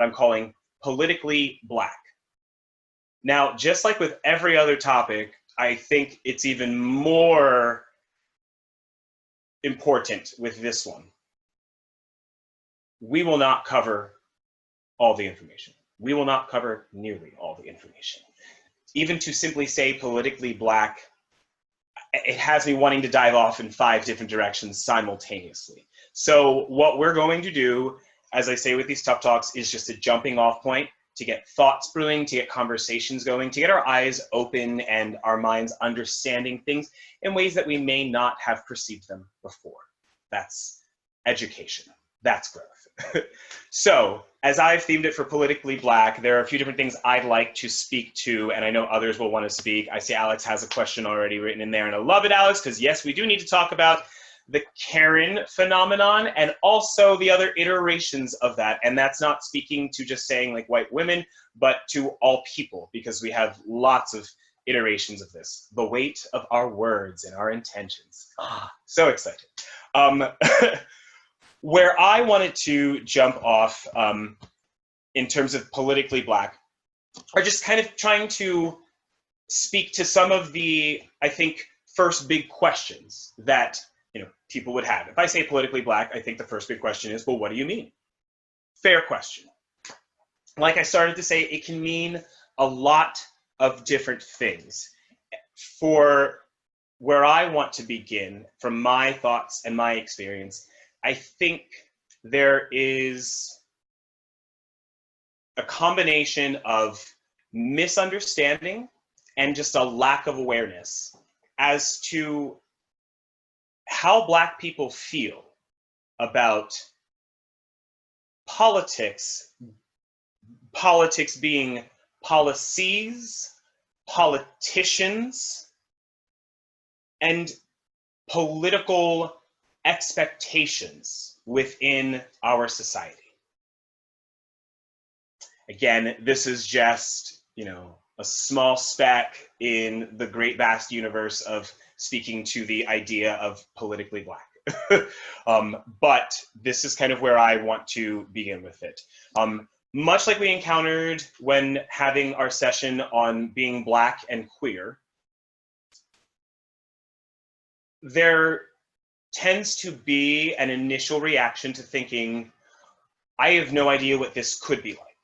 I'm calling politically Black. Now, just like with every other topic, I think it's even more important with this one. We will not cover all the information. We will not cover nearly all the information. Even to simply say politically Black, it has me wanting to dive off in 5 different directions simultaneously. So what we're going to do, as I say with these tough talks, is just a jumping off point to get thoughts brewing, to get conversations going, to get our eyes open and our minds understanding things in ways that we may not have perceived them before. That's education. That's growth. So, as I've themed it for Politically Black, there are a few different things I'd like to speak to, and I know others will want to speak. I see Alex has a question already written in there, and I love it, Alex, because yes, we do need to talk about the Karen phenomenon and also the other iterations of that. And that's not speaking to just saying like white women, but to all people, because we have lots of iterations of this. The weight of our words and our intentions. So excited. Where I wanted to jump off in terms of Politically Black are just kind of trying to speak to some of the, I think, first big questions that people would have. If I say Politically Black, I think the first big question is, well, what do you mean? Fair question. Like I started to say, it can mean a lot of different things. For where I want to begin, from my thoughts and my experience, I think there is a combination of misunderstanding and just a lack of awareness as to how Black people feel about politics being policies, politicians, and political expectations within our society. Again, this is just, a small speck in the great vast universe of speaking to the idea of Politically Black. But this is kind of where I want to begin with it. Much like we encountered when having our session on being Black and queer, there tends to be an initial reaction to thinking, I have no idea what this could be like.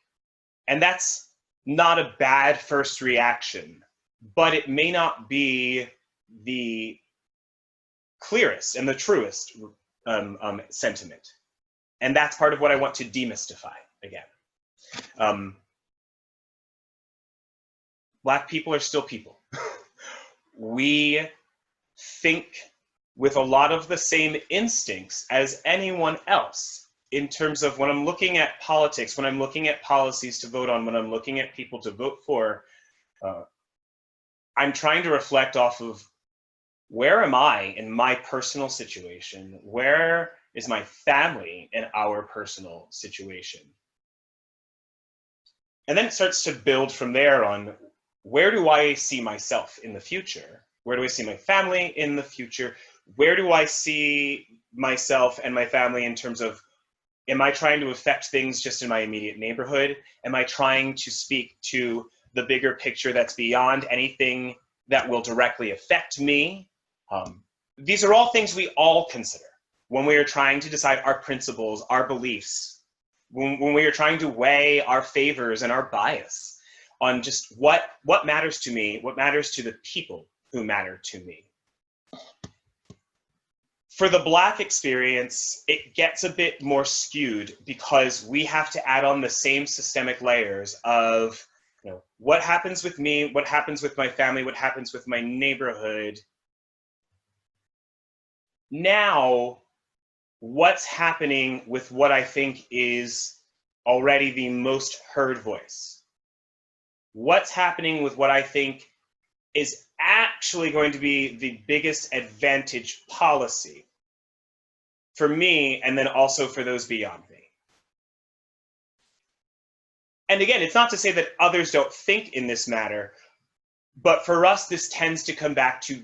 And that's not a bad first reaction, but it may not be the clearest and the truest sentiment. And that's part of what I want to demystify again. Black people are still people. We think with a lot of the same instincts as anyone else in terms of when I'm looking at politics, when I'm looking at policies to vote on, when I'm looking at people to vote for, I'm trying to reflect off of where am I in my personal situation? Where is my family in our personal situation? And then it starts to build from there on, where do I see myself in the future? Where do I see my family in the future? Where do I see myself and my family in terms of, am I trying to affect things just in my immediate neighborhood? Am I trying to speak to the bigger picture that's beyond anything that will directly affect me? These are all things we all consider when we are trying to decide our principles, our beliefs, when we are trying to weigh our favors and our bias on just what matters to me, what matters to the people who matter to me. For the Black experience, it gets a bit more skewed because we have to add on the same systemic layers of, what happens with me, what happens with my family, what happens with my neighborhood. Now, what's happening with what I think is already the most heard voice? What's happening with what I think is actually going to be the biggest advantage policy for me, and then also for those beyond me? And again, it's not to say that others don't think in this matter, but for us, this tends to come back to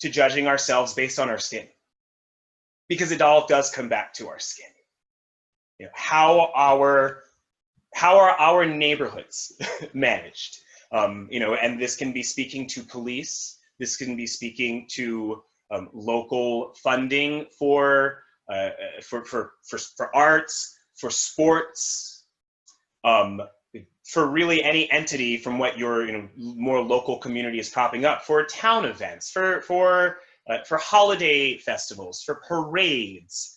judging ourselves based on our skin, because it all does come back to our skin. How our how are our neighborhoods managed? And this can be speaking to police. This can be speaking to local funding for arts, for sports, for really any entity from what your more local community is propping up, for town events, for holiday festivals, for parades.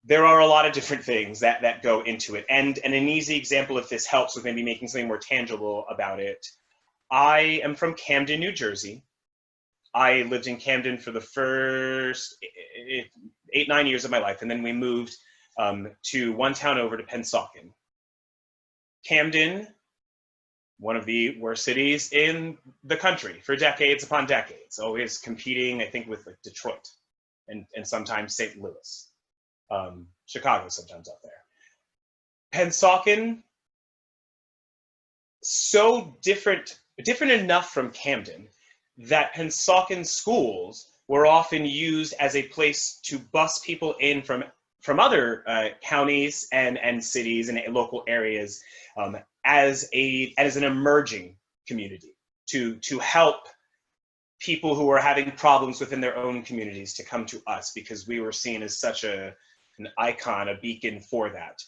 There are a lot of different things that go into it. And an easy example, if this helps with maybe making something more tangible about it, I am from Camden, New Jersey. I lived in Camden for the first 8-9 years of my life, and then we moved to one town over to Pennsauken. Camden, one of the worst cities in the country for decades upon decades, always competing, I think, with like Detroit and sometimes St. Louis. Chicago sometimes up there. Pennsauken, so different enough from Camden that Pennsauken schools were often used as a place to bus people in from other counties and cities and local areas as an emerging community to help people who were having problems within their own communities to come to us, because we were seen as such an icon, a beacon for that.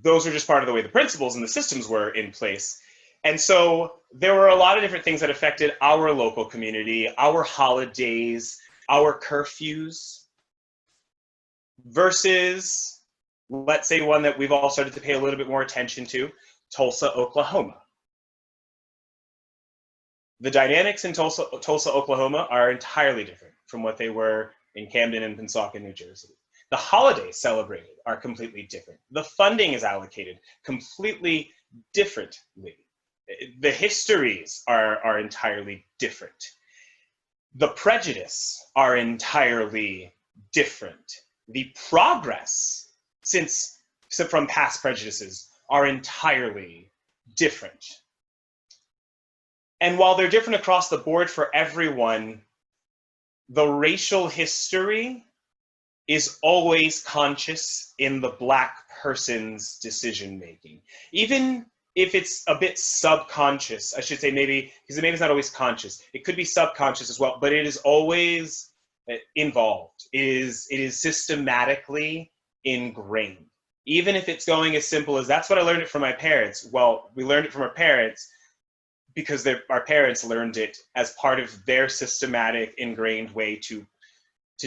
Those are just part of the way the principles and the systems were in place. And so there were a lot of different things that affected our local community, our holidays, our curfews, versus, let's say, one that we've all started to pay a little bit more attention to, Tulsa, Oklahoma. The dynamics in Tulsa, Oklahoma are entirely different from what they were in Camden and Pennsauken, New Jersey. The holidays celebrated are completely different. The funding is allocated completely differently. The histories are entirely different. The prejudice are entirely different. The progress from past prejudices are entirely different. And while they're different across the board for everyone, the racial history is always conscious in the Black person's decision-making. Even if it's a bit subconscious, I should say, maybe, because maybe it's not always conscious. It could be subconscious as well, but it is always involved. It is systematically ingrained. Even if it's going as simple as, that's what I learned it from my parents. Well, we learned it from our parents because our parents learned it as part of their systematic, ingrained way to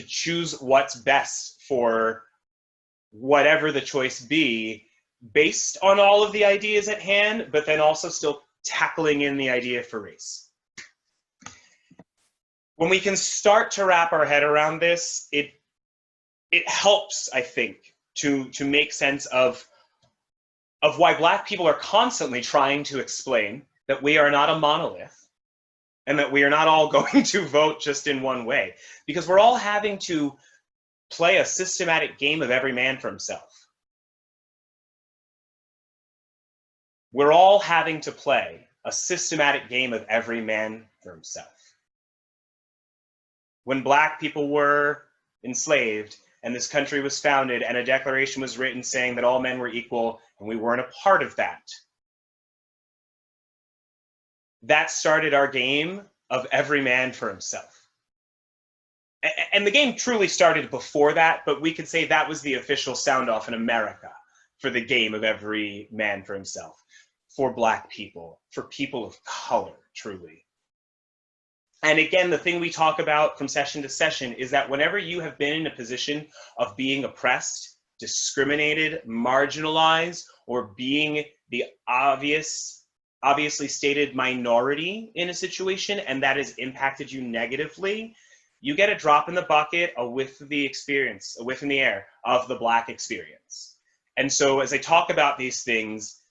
choose what's best for whatever the choice be, based on all of the ideas at hand, but then also still tackling in the idea for race. When we can start to wrap our head around this, it helps, I think, to make sense of why Black people are constantly trying to explain that we are not a monolith and that we are not all going to vote just in one way, because we're all having to play a systematic game of every man for himself. We're all having to play a systematic game of every man for himself. When Black people were enslaved and this country was founded and a declaration was written saying that all men were equal and we weren't a part of that, that started our game of every man for himself. And the game truly started before that, but we could say that was the official sound off in America for the game of every man for himself, for Black people, for people of color, truly. And again, the thing we talk about from session to session is that whenever you have been in a position of being oppressed, discriminated, marginalized, or being the obviously stated minority in a situation, and that has impacted you negatively, you get a drop in the bucket, a whiff of the experience, a whiff in the air of the Black experience. And so as I talk about these things,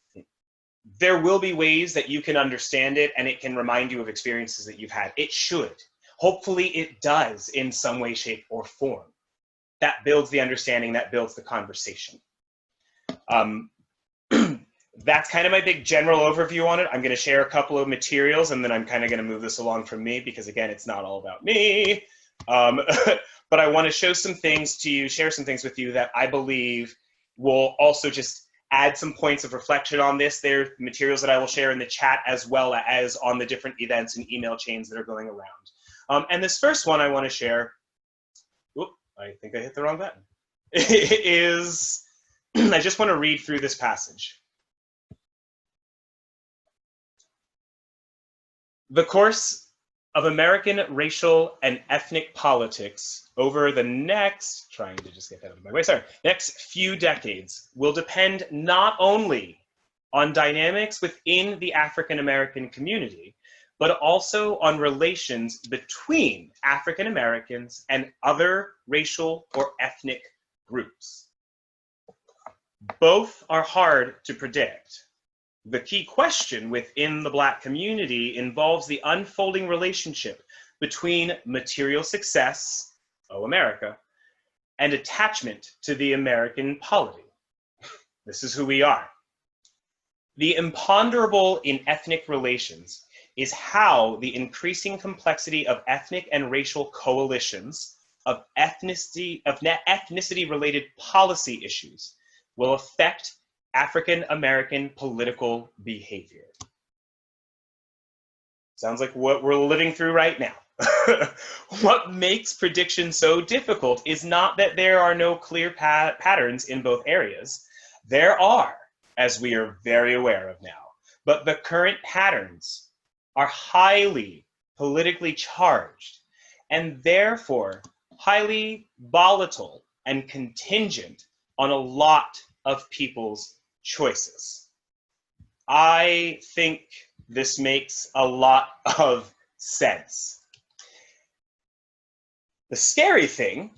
there will be ways that you can understand it and it can remind you of experiences that you've had. It should. Hopefully it does in some way, shape, or form. That builds the understanding, that builds the conversation. That's kind of my big general overview on it. I'm going to share a couple of materials and then I'm kind of going to move this along from me because, again, it's not all about me. but I want to show some things to you, share some things with you that I believe will also just add some points of reflection on this. There are materials that I will share in the chat as well as on the different events and email chains that are going around. And this first one I want to share, whoop, I think I hit the wrong button, is, I just want to read through this passage. The course of American racial and ethnic politics over the next, trying to just get that out of my way, sorry, next few decades will depend not only on dynamics within the African American community, but also on relations between African Americans and other racial or ethnic groups. Both are hard to predict. The key question within the Black community involves the unfolding relationship between material success, oh America, and attachment to the American polity. This is who we are. The imponderable in ethnic relations is how the increasing complexity of ethnic and racial coalitions, of ethnicity-related policy issues will affect African American political behavior. Sounds like what we're living through right now. What makes prediction so difficult is not that there are no clear patterns in both areas. There are, as we are very aware of now, but the current patterns are highly politically charged and therefore highly volatile and contingent on a lot of people's choices. I think this makes a lot of sense. The scary thing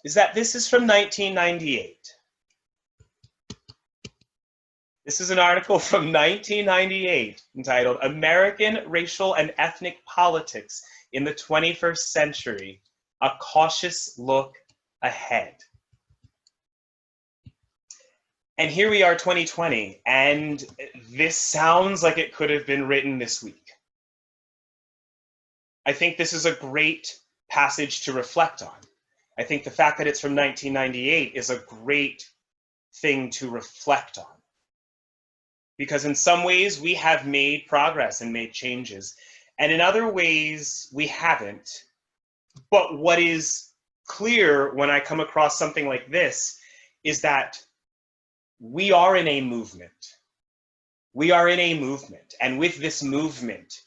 is that this is from 1998. This is an article from 1998 entitled American Racial and Ethnic Politics in the 21st Century, A Cautious Look Ahead. And here we are, 2020, and this sounds like it could have been written this week. I think this is a great passage to reflect on. I think the fact that it's from 1998 is a great thing to reflect on. Because in some ways we have made progress and made changes, and in other ways we haven't. But what is clear when I come across something like this is that we are in a movement. We are in a movement, and with this movement,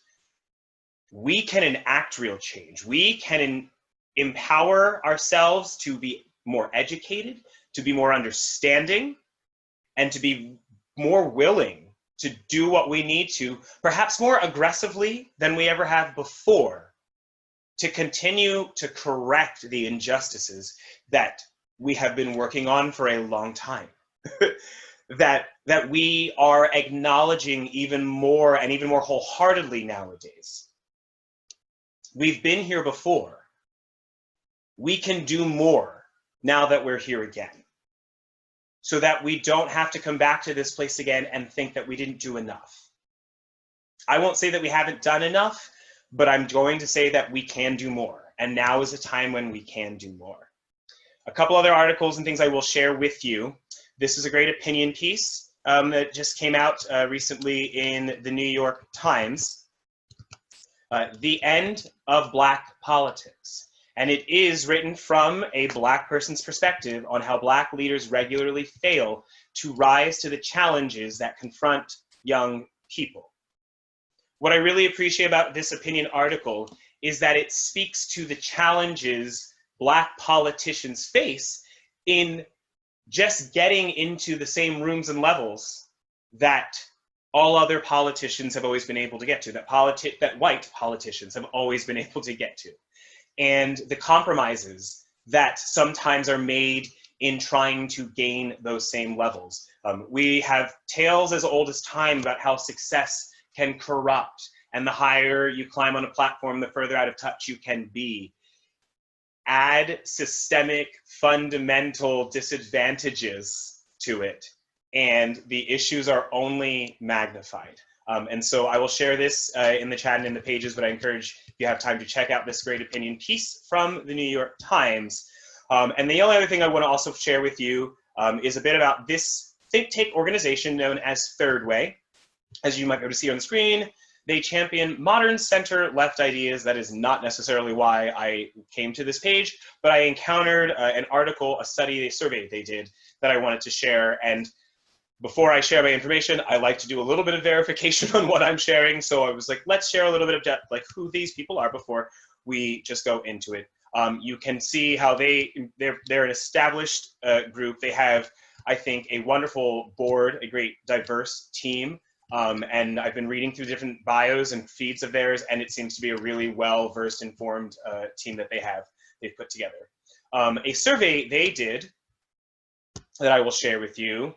we can enact real change. We can empower ourselves to be more educated, to be more understanding, and to be more willing to do what we need to, perhaps more aggressively than we ever have before, to continue to correct the injustices that we have been working on for a long time. that we are acknowledging even more and even more wholeheartedly nowadays. We've been here before. We can do more now that we're here again, so that we don't have to come back to this place again and think that we didn't do enough. I won't say that we haven't done enough, but I'm going to say that we can do more, and now is a time when we can do more. A couple other articles and things I will share with you. This is a great opinion piece that just came out recently in the New York Times. The End of Black Politics. And it is written from a Black person's perspective on how Black leaders regularly fail to rise to the challenges that confront young people. What I really appreciate about this opinion article is that it speaks to the challenges Black politicians face in just getting into the same rooms and levels that all other politicians have always been able to get to, that white politicians have always been able to get to, and the compromises that sometimes are made in trying to gain those same levels. We have tales as old as time about how success can corrupt, and the higher you climb on a platform, the further out of touch you can be. Add systemic, fundamental disadvantages to it, and the issues are only magnified. And so I will share this in the chat and in the pages, but I encourage if you have time to check out this great opinion piece from the New York Times. And the only other thing I want to also share with you is a bit about this think tank organization known as Third Way. As you might be able to see on the screen, they champion modern center-left ideas. That is not necessarily why I came to this page, but I encountered an article, a study, a survey they did that I wanted to share. And before I share my information, I like to do a little bit of verification on what I'm sharing. So I was like, let's share a little bit of depth, like who these people are before we just go into it. You can see how they're an established group. They have, I think, a wonderful board, a great diverse team. And I've been reading through different bios and feeds of theirs, and it seems to be a really well-versed, informed team that they've put together. A survey they did that I will share with you,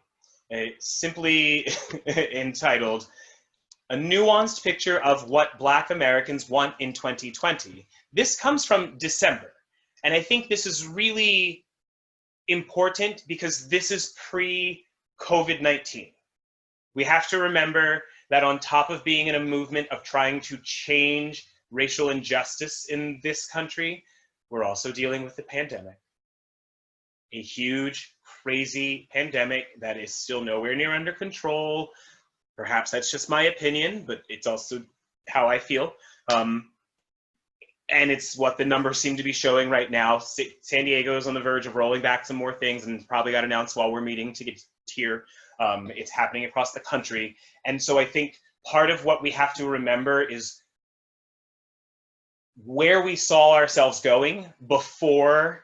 simply entitled, "A Nuanced Picture of What Black Americans Want in 2020. This comes from December, and I think this is really important because this is pre-COVID-19. We have to remember that on top of being in a movement of trying to change racial injustice in this country, we're also dealing with the pandemic. A huge, crazy pandemic that is still nowhere near under control. Perhaps that's just my opinion, but it's also how I feel. And it's what the numbers seem to be showing right now. San Diego is on the verge of rolling back some more things and probably got announced while we're meeting to get here. It's happening across the country. And so I think part of what we have to remember is where we saw ourselves going before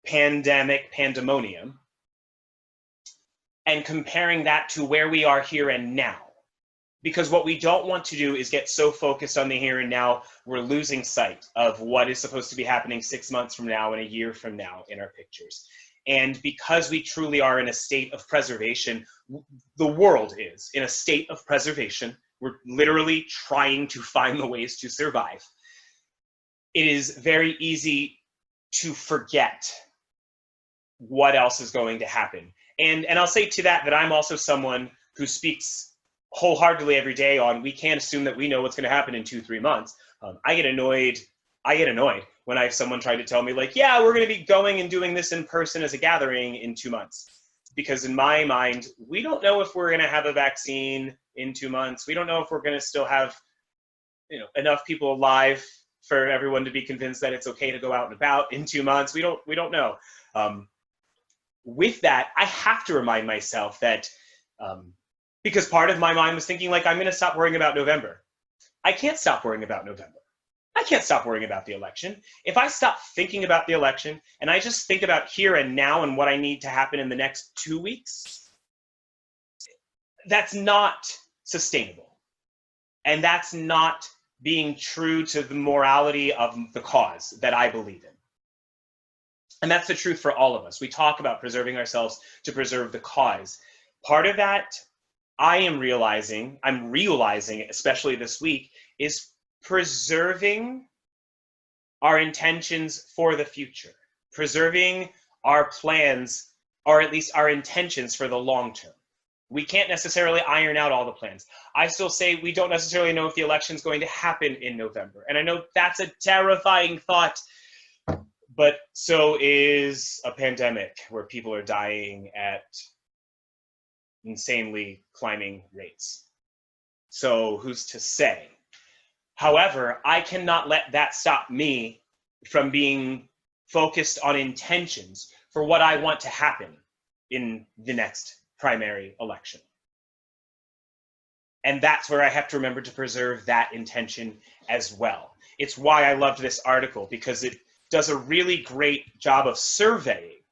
pandemonium, and comparing that to where we are here and now. Because what we don't want to do is get so focused on the here and now, we're losing sight of what is supposed to be happening 6 months from now and a year from now in our pictures. And because we truly are in a state of preservation, the world is in a state of preservation. We're literally trying to find the ways to survive. It is very easy to forget what else is going to happen. And I'll say to that I'm also someone who speaks wholeheartedly every day on, we can't assume that we know what's going to happen in 2-3 months. I get annoyed when I have someone try to tell me like, yeah, we're going to be going and doing this in person as a gathering in 2 months. Because in my mind, we don't know if we're going to have a vaccine in 2 months. We don't know if we're going to still have, enough people alive for everyone to be convinced that it's okay to go out and about in 2 months. We don't know. With that, I have to remind myself that, because part of my mind was thinking like, I'm going to stop worrying about November. I can't stop worrying about November. I can't stop worrying about the election. If I stop thinking about the election and I just think about here and now and what I need to happen in the next 2 weeks, that's not sustainable. And that's not being true to the morality of the cause that I believe in. And that's the truth for all of us. We talk about preserving ourselves to preserve the cause. Part of that I'm realizing, especially this week, is preserving our intentions for the future, preserving our plans, or at least our intentions for the long term. We can't necessarily iron out all the plans. I still say we don't necessarily know if the election is going to happen in November. And I know that's a terrifying thought, but so is a pandemic where people are dying at insanely climbing rates. So who's to say? However, I cannot let that stop me from being focused on intentions for what I want to happen in the next primary election. And that's where I have to remember to preserve that intention as well. It's why I loved this article, because it does a really great job of surveying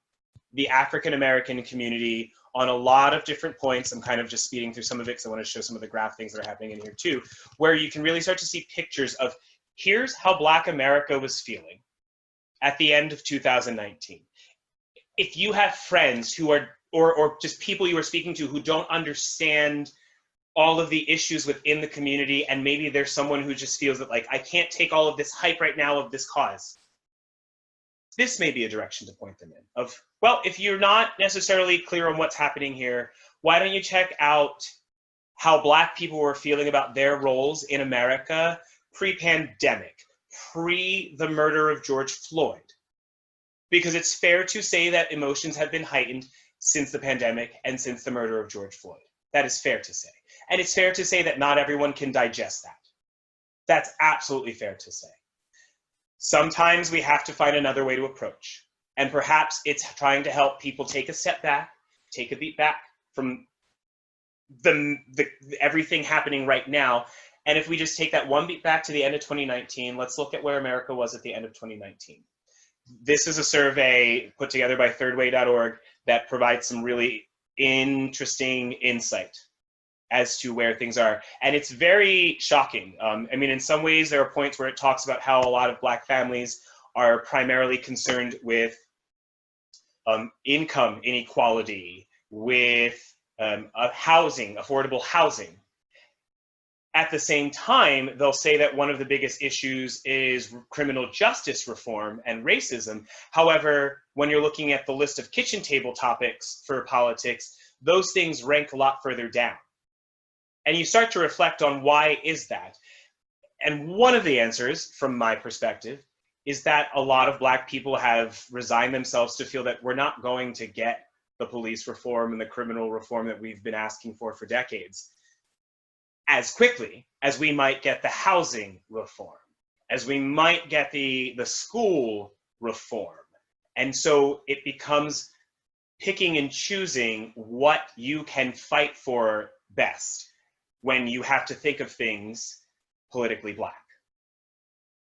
the African American community on a lot of different points. I'm kind of just speeding through some of it because I want to show some of the graph things that are happening in here too, where you can really start to see pictures of here's how Black America was feeling at the end of 2019. If you have friends who are, or just people you are speaking to who don't understand all of the issues within the community, and maybe there's someone who just feels that like, I can't take all of this hype right now of this cause. This may be a direction to point them in of, well, if you're not necessarily clear on what's happening here, why don't you check out how Black people were feeling about their roles in America pre-pandemic, pre the murder of George Floyd. Because it's fair to say that emotions have been heightened since the pandemic and since the murder of George Floyd. That is fair to say. And it's fair to say that not everyone can digest that. That's absolutely fair to say. Sometimes we have to find another way to approach. And perhaps it's trying to help people take a step back, take a beat back from everything happening right now. And if we just take that one beat back to the end of 2019, let's look at where America was at the end of 2019. This is a survey put together by thirdway.org that provides some really interesting insight as to where things are. And it's very shocking. I mean, in some ways, there are points where it talks about how a lot of Black families are primarily concerned with income inequality, with housing, affordable housing. At the same time, they'll say that one of the biggest issues is criminal justice reform and racism. However, when you're looking at the list of kitchen table topics for politics, those things rank a lot further down. And you start to reflect on why is that? And one of the answers, from my perspective, is that a lot of Black people have resigned themselves to feel that we're not going to get the police reform and the criminal reform that we've been asking for decades as quickly as we might get the housing reform, as we might get the school reform. And so it becomes picking and choosing what you can fight for best when you have to think of things politically Black.